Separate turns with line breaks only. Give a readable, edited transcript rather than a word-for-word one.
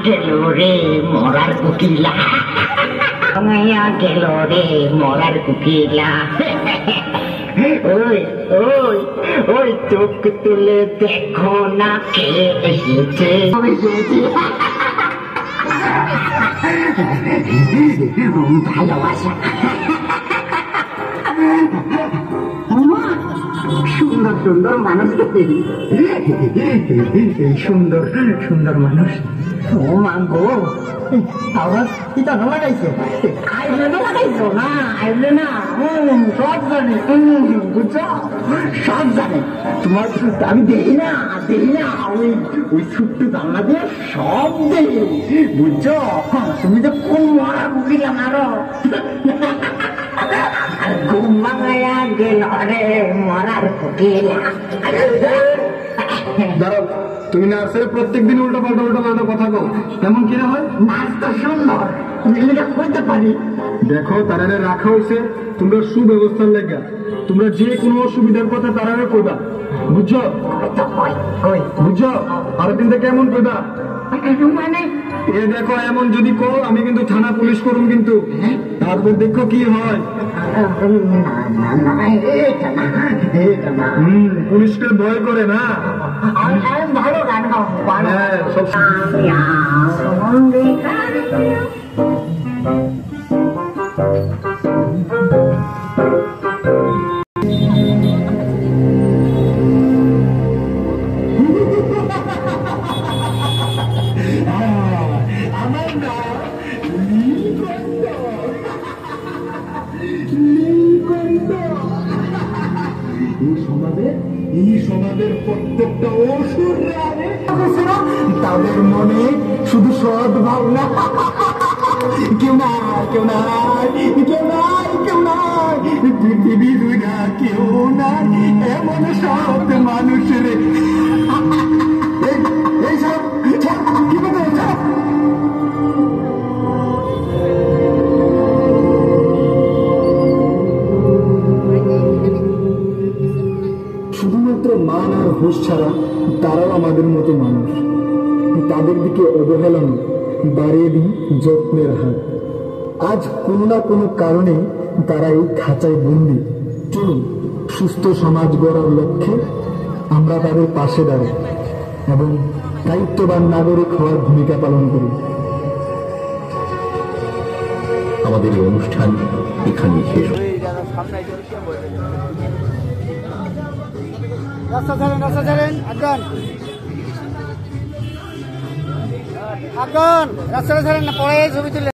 গেল রে মরার কুকিলা, মায়া গেল রে মরার কুকিলা। ওই ওই ওই চোখ তুলে দেখো না কে এসেছে। ভালোবাসা সুন্দর সুন্দর মানুষ, সুন্দর সুন্দর মানুষ। ও মা গো, আবার কি টাকা লাগাইছো? আইব্রেডও লাগাইছো না? আইব্রে না, সব জানে, বুঝছো, সব জানে তোমার। আমি দেখি না ওই ওই ছোট্ট জানলা দিয়ে সব দেখি, বুঝছো। তুমি তো কোন মরা বুকিলা মারো। ঘুমায়া গেল রে মরার কুকিলা।
দাঁড়াও, তুমি নার্সের প্রত্যেকদিন উল্টো পাল্টা কথা কও, কেমন কিনা হয়?
নাচ তো সুন্দর, এটা করতে পারি।
দেখো তারা রাখা হয়েছে তোমরা সুব্যবস্থার লেগা, তোমরা যে কোনো অসুবিধার কথা তারা কইবা, বুঝছো? বুঝছো? আরেকদিন থেকে কেমন কইবা
মানে
এ দেখো, এমন যদি কো আমি কিন্তু থানা পুলিশ করুম কিন্তু। তারপর দেখো কি হয়। পুলিশকে ভয় করে না।
ভালো গান গাও।
হ্যাঁ, সব এই সমাজের প্রত্যেকটা অসুর তাদের মনে শুধু সৎ ভাবনা। কেউ নাই পৃথিবী দুইটা কেউ নাই এমন সৎ মানুষের। এইসব কি বলতে শুধুমাত্র মান আর হুঁশ ছাড়া তারাও আমাদের মতো মানুষ। তাদের দিকে অবহেলন বাড়িয়ে দিই যত্নের হাত। আজ কোনো না কোনো কারণে তারা এই খাঁচায় বন্দী। চলুন সুস্থ সমাজ গড়ার লক্ষ্যে আমরা তাদের পাশে দাঁড়াই এবং দায়িত্ববান নাগরিক হওয়ার ভূমিকা পালন করি।
আমাদের এই অনুষ্ঠান এখানেই শেষ।
রাস্তা ছাড়েন আফগান রাস্তাটা ছাড়েন না, পরে ছবি তুলে।